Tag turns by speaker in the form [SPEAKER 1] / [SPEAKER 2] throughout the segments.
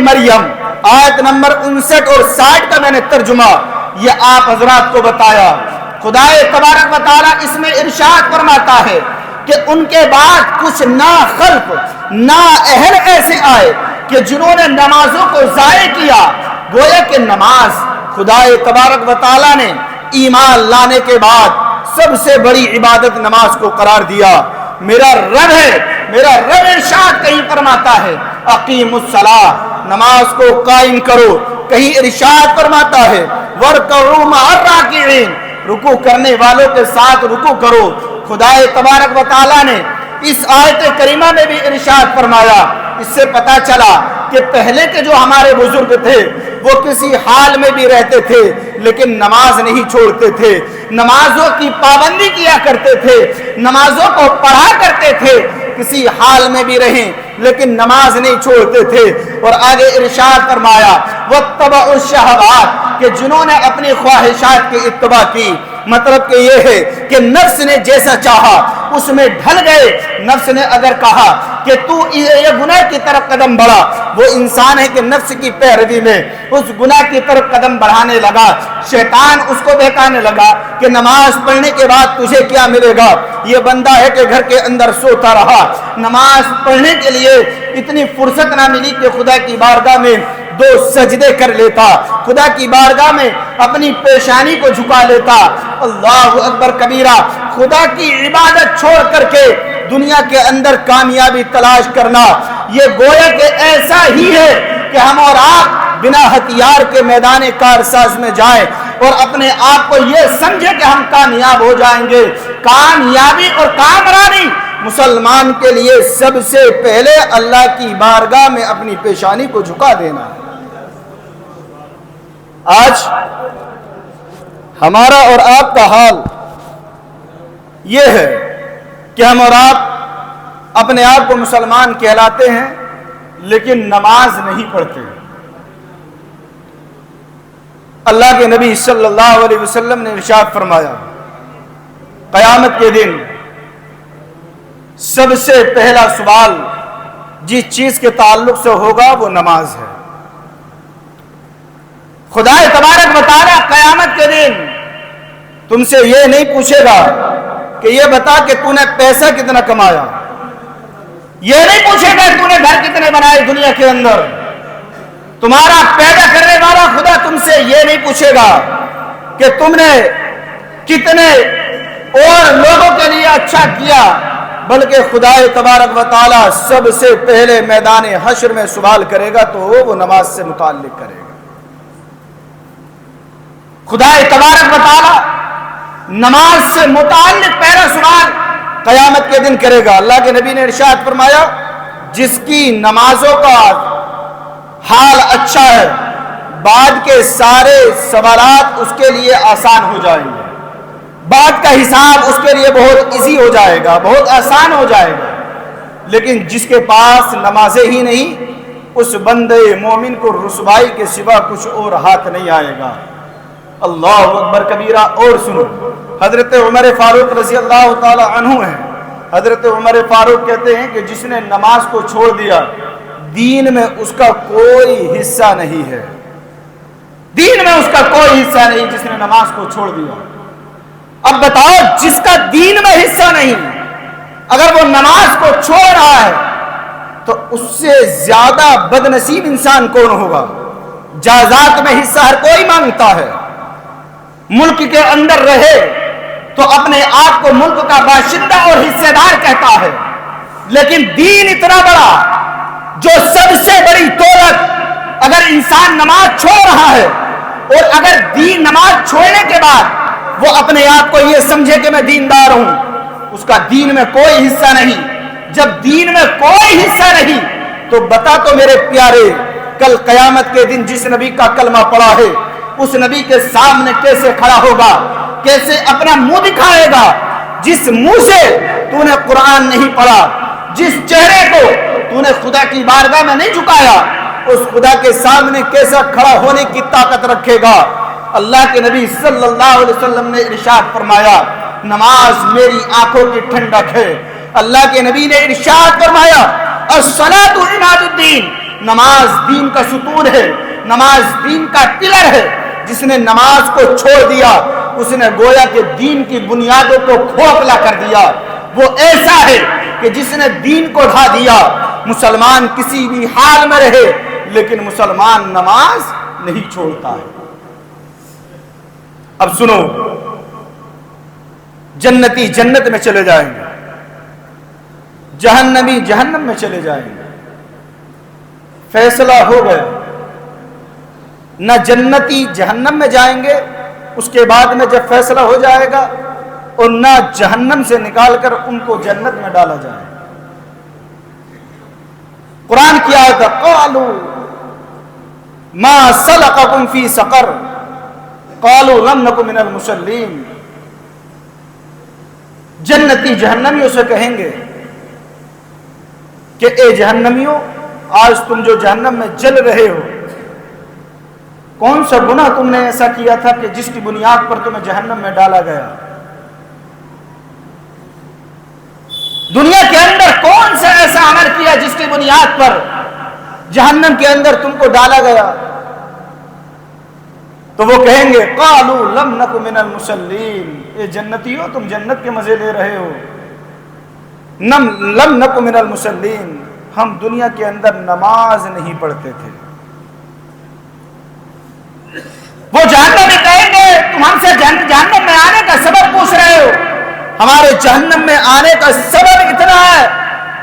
[SPEAKER 1] مریم آیت نمبر 59 اور 60 کا میں نے ترجمہ یہ آپ حضرات کو بتایا۔ خدائے تبارک و تعالیٰ اس میں ارشاد فرماتا ہے کہ ان کے بعد کچھ ناخلف نااہل ایسے آئے کہ جنہوں نے نمازوں کو ضائع کیا۔ گویا کہ نماز خدائے تبارک و تعالیٰ نے ایمان لانے کے بعد سب سے بڑی عبادت نماز کو قرار دیا۔ میرا رب ارشاد کہیں فرماتا ہے اقیم الصلاۃ، نماز کو قائم کرو۔ کہیں ارشاد فرماتا ہے وَارْكَعُوا مَعَ الرَّاكِعِينَ، رکوع کرنے والوں کے ساتھ رکوع کرو۔ خدائے تبارک و تعالیٰ نے اس آیت کریمہ میں بھی ارشاد فرمایا۔ اس سے پتہ چلا کہ پہلے کے جو ہمارے بزرگ تھے وہ کسی حال میں بھی رہتے تھے لیکن نماز نہیں چھوڑتے تھے، نمازوں کی پابندی کیا کرتے تھے، نمازوں کو پڑھا کرتے تھے، کسی حال میں بھی رہیں لیکن نماز نہیں چھوڑتے تھے۔ اور آگے ارشاد فرمایا وَاتَّبَعُوا الشَّهَوَاتِ، کہ جنہوں نے اپنی خواہشات کی اتباع کی، مطلب کہ یہ ہے کہ نفس نے جیسا چاہا اس میں ڈھل گئے۔ نفس نے اگر کہا کہ تو یہ گناہ کی طرف قدم بڑھا، وہ انسان ہے کہ نفس کی پیروی میں اس گناہ کی طرف قدم بڑھانے لگا۔ شیطان اس کو بہکانے لگا کہ نماز پڑھنے کے بعد تجھے کیا ملے گا، یہ بندہ ہے کہ گھر کے اندر سوتا رہا، نماز پڑھنے کے لیے اتنی فرصت نہ ملی کہ خدا کی بارگاہ میں 2 سجدے کر لیتا، خدا کی بارگاہ میں اپنی پیشانی کو جھکا لیتا۔ اللہ اکبر کبیرہ، خدا کی عبادت چھوڑ کر کے دنیا کے اندر کامیابی تلاش کرنا، یہ گویا کہ ایسا ہی ہے کہ ہم اور آپ بنا ہتھیار کے میدان کارساز میں جائیں اور اپنے آپ کو یہ سمجھے کہ ہم کامیاب ہو جائیں گے۔ کامیابی اور کامرانی مسلمان کے لیے سب سے پہلے اللہ کی بارگاہ میں اپنی پیشانی کو جھکا دینا ہے۔ آج ہمارا اور آپ کا حال یہ ہے کہ ہم اور آپ اپنے آپ کو مسلمان کہلاتے ہیں لیکن نماز نہیں پڑھتے۔ اللہ کے نبی صلی اللہ علیہ وسلم نے ارشاد فرمایا قیامت کے دن سب سے پہلا سوال جس چیز کے تعلق سے ہوگا وہ نماز ہے۔ خدا تبارک و تعالیٰ قیامت کے دن تم سے یہ نہیں پوچھے گا کہ یہ بتا کہ تو نے پیسہ کتنا کمایا، یہ نہیں پوچھے گا کہ تو نے گھر کتنے بنائے دنیا کے اندر۔ تمہارا پیدا کرنے والا خدا تم سے یہ نہیں پوچھے گا کہ تم نے کتنے اور لوگوں کے لیے اچھا کیا، بلکہ خدا تبارک و تعالیٰ سب سے پہلے میدان حشر میں سوال کرے گا تو وہ نماز سے متعلق کرے گا۔ خدا تبارک و تعالیٰ نماز سے متعلق پہلا سوال قیامت کے دن کرے گا۔ اللہ کے نبی نے ارشاد فرمایا جس کی نمازوں کا حال اچھا ہے بعد کے سارے سوالات اس کے لیے آسان ہو جائیں گے، بعد کا حساب اس کے لیے بہت ایزی ہو جائے گا، بہت آسان ہو جائے گا۔ لیکن جس کے پاس نمازیں ہی نہیں اس بندے مومن کو رسوائی کے سوا کچھ اور ہاتھ نہیں آئے گا۔ اللہ اکبر کبیرہ۔ اور سنو، حضرت عمر فاروق رضی اللہ تعالی عنہ ہیں، حضرت عمر فاروق کہتے ہیں کہ جس نے نماز کو چھوڑ دیا دین میں اس کا کوئی حصہ نہیں ہے، دین میں اس کا کوئی حصہ نہیں جس نے نماز کو چھوڑ دیا۔ اب بتاؤ جس کا دین میں حصہ نہیں اگر وہ نماز کو چھوڑ رہا ہے تو اس سے زیادہ بد نصیب انسان کون ہوگا؟ جائیداد میں حصہ ہر کوئی مانگتا ہے، ملک کے اندر رہے تو اپنے آپ کو ملک کا باشندہ اور حصے دار کہتا ہے، لیکن دین اتنا بڑا جو سب سے بڑی دولت، اگر انسان نماز چھوڑ رہا ہے اور اگر دین نماز چھوڑنے کے بعد وہ اپنے آپ کو یہ سمجھے کہ میں دیندار ہوں، اس کا دین میں کوئی حصہ نہیں۔ جب دین میں کوئی حصہ نہیں تو بتا تو میرے پیارے کل قیامت کے دن جس نبی کا کلمہ پڑا ہے اس نبی کے سامنے کیسے کھڑا ہوگا، کیسے اپنا منہ دکھائے گا؟ جس منہ سے تو نے قرآن نہیں پڑھا، جس چہرے کو تو نے خدا کی بارگاہ میں نہیں جھکایا، اس خدا کے سامنے کیسا کھڑا ہونے کی طاقت رکھے گا؟ اللہ کے نبی صلی اللہ علیہ وسلم نے ارشاد فرمایا نماز میری آنکھوں کی ٹھنڈک ہے۔ اللہ کے نبی نے ارشاد فرمایا الصلاۃ عماد الدین، نماز دین کا ستون ہے، نماز دین کا پلر ہے۔ جس نے نماز کو چھوڑ دیا اس نے گویا کہ دین کی بنیادوں کو کھوکھلا کر دیا۔ وہ ایسا ہے کہ جس نے دین کو ڈھا دیا۔ مسلمان کسی بھی حال میں رہے لیکن مسلمان نماز نہیں چھوڑتا ہے۔ اب سنو، جنتی جنت میں چلے جائیں گے، جہنمی جہنم میں چلے جائیں گے۔ فیصلہ ہو گیا، نہ جنتی جہنم میں جائیں گے، اس کے بعد میں جب فیصلہ ہو جائے گا، اور نہ جہنم سے نکال کر ان کو جنت میں ڈالا جائے گا۔ قرآن کی آیت ہے قالوا ما سلککم فی سقر قالوا لم نک من المصلین۔ جنتی جہنمیوں سے کہیں گے کہ اے جہنمیوں، آج تم جو جہنم میں جل رہے ہو، کون سا گناہ تم نے ایسا کیا تھا کہ جس کی بنیاد پر تمہیں جہنم میں ڈالا گیا؟ دنیا کے اندر کون سا ایسا عمل کیا جس کی بنیاد پر جہنم کے اندر تم کو ڈالا گیا؟ تو وہ کہیں گے قالوا لم نک من المصلین، اے جنتیوں تم جنت کے مزے لے رہے ہو۔ لم نک من المصلین، ہم دنیا کے اندر نماز نہیں پڑھتے تھے۔ وہ جہنم میں کہیں گے تم ہم سے جہنم میں آنے کا سبب پوچھ رہے ہو؟ ہمارے جہنم میں آنے کا سبب اتنا ہے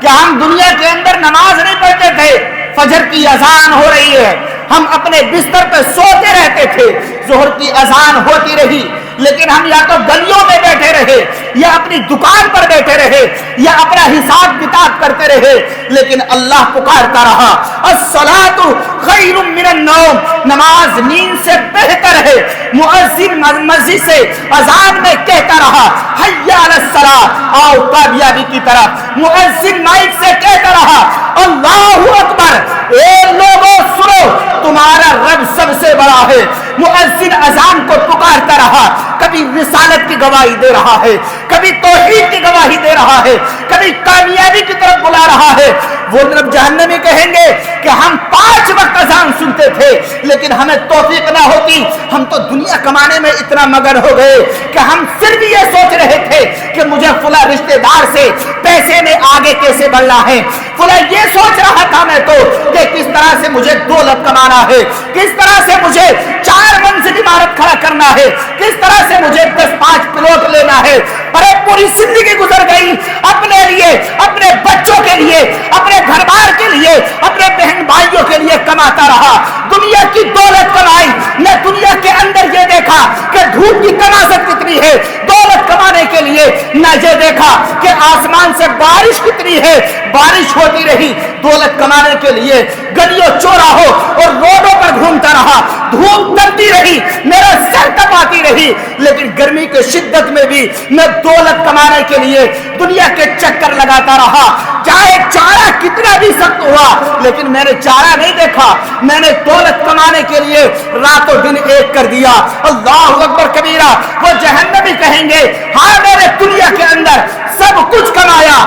[SPEAKER 1] کہ ہم دنیا کے اندر نماز نہیں پڑھتے تھے، فجر کی اذان ہو رہی ہے، ہم اپنے بستر پہ سوتے رہتے تھے، ظہر کی اذان ہوتی رہی، لیکن ہم یا تو گلیوں میں بیٹھے رہے یا اپنی دکان پر بیٹھے رہے یا اپنا حساب کتاب کرتے رہے، لیکن اللہ پکارتا رہا الصلاۃ خیر من النوم، نماز نیند سے بہتر ہے۔ مؤذن مسجد سے اذان میں کہتا رہا حی علی الصلاۃ، آؤ کامیابی کی طرف۔ مؤذن مائک سے کہتا رہا اللہ اکبر، اے لوگوں سنو تمہارا رب سب سے بڑا ہے۔ مؤذن اذان کو پکارتا رہا، کبھی رسالت کی گواہی دے رہا ہے، کبھی توحید کی گواہی دے رہا ہے، کبھی کامیابی کی طرف بلا رہا ہے۔ وہ جب جہنمی کہیں گے کہ ہم 5 وقت اذان سنتے تھے لیکن ہمیں توفیق نہ ہوتی، ہم تو دنیا کمانے میں اتنا مگن ہو گئے کہ ہم صرف یہ سوچ رہے تھے کہ مجھے فلاں رشتہ دار سے پیسے میں آگے کیسے بڑھنا ہے، فلاں یہ سوچ رہا تھا میں تو کہ کس طرح سے مجھے دولت کمانا ہے، کس طرح سے مجھے 4 منزل عمارت کھڑا کرنا ہے، کس طرح سے مجھے 10-5 پلاٹ لینا ہے۔ پر پوری زندگی گزر گئی اپنے لیے، اپنے بچوں کے لیے، اپنے گھر بار کے لیے، اپنے بہن بھائیوں کے لیے کماتا رہا، دنیا کی دولت کمائی۔ میں دنیا کے اندر یہ دیکھا کہ دھوپ کی کناست کتنی ہے دولت کمانے کے لیے، نہ یہ دیکھا کہ آسمان سے بارش کتنی ہے، بارش ہوتی رہی دولت کمانے کے لیے، گلیوں چوراہوں اور روڈوں پر گھومتا رہا، دھوپ تپتی رہی، میرا سر تپاتی رہی، لیکن گرمی کی شدت میں بھی میں دولت کمانے کے لیے دنیا کے چکر لگاتا رہا، چاہے چارہ کتنا بھی سخت ہوا لیکن میں نے چارہ نہیں دیکھا، میں نے دولت کمانے کے لیے رات و دن ایک کر دیا۔ اللہ اکبر کبیرہ۔ وہ جہنمی کہیں گے ہاں میں نے دنیا کے اندر سب کچھ کمایا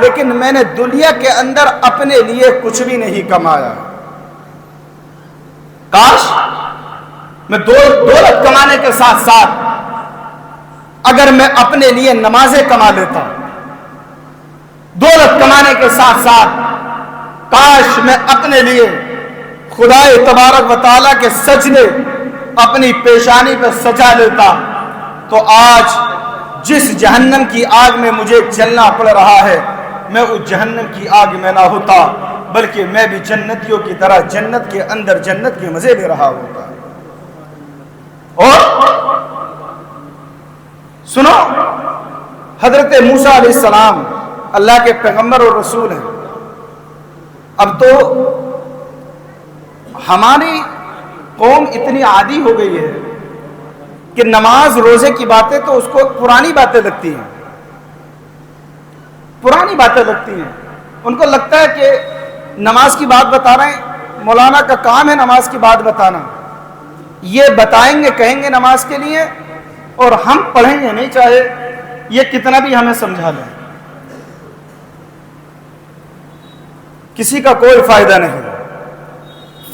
[SPEAKER 1] لیکن میں نے دنیا کے اندر اپنے لیے کچھ بھی نہیں کمایا، کاش میں دولت کمانے کے ساتھ ساتھ اگر میں اپنے لیے نمازیں کما لیتا، دولت کمانے کے ساتھ ساتھ کاش میں اپنے لیے خدا تبارک و تعالیٰ کے سجدے اپنی پیشانی پہ سجا لیتا، تو آج جس جہنم کی آگ میں مجھے جلنا پڑ رہا ہے میں اس جہنم کی آگ میں نہ ہوتا، بلکہ میں بھی جنتیوں کی طرح جنت کے اندر جنت کے مزے لے رہا ہوتا۔ اور سنو، حضرت موسیٰ علیہ السلام اللہ کے پیغمبر اور رسول ہیں۔ اب تو ہماری قوم اتنی عادی ہو گئی ہے کہ نماز روزے کی باتیں تو اس کو پرانی باتیں لگتی ہیں، پرانی باتیں لگتی ہیں۔ ان کو لگتا ہے کہ نماز کی بات بتا رہے ہیں، مولانا کا کام ہے نماز کی بات بتانا، یہ بتائیں گے کہیں گے نماز کے لیے اور ہم پڑھیں گے نہیں، چاہے یہ کتنا بھی ہمیں سمجھا لیں، کسی کا کوئی فائدہ نہیں۔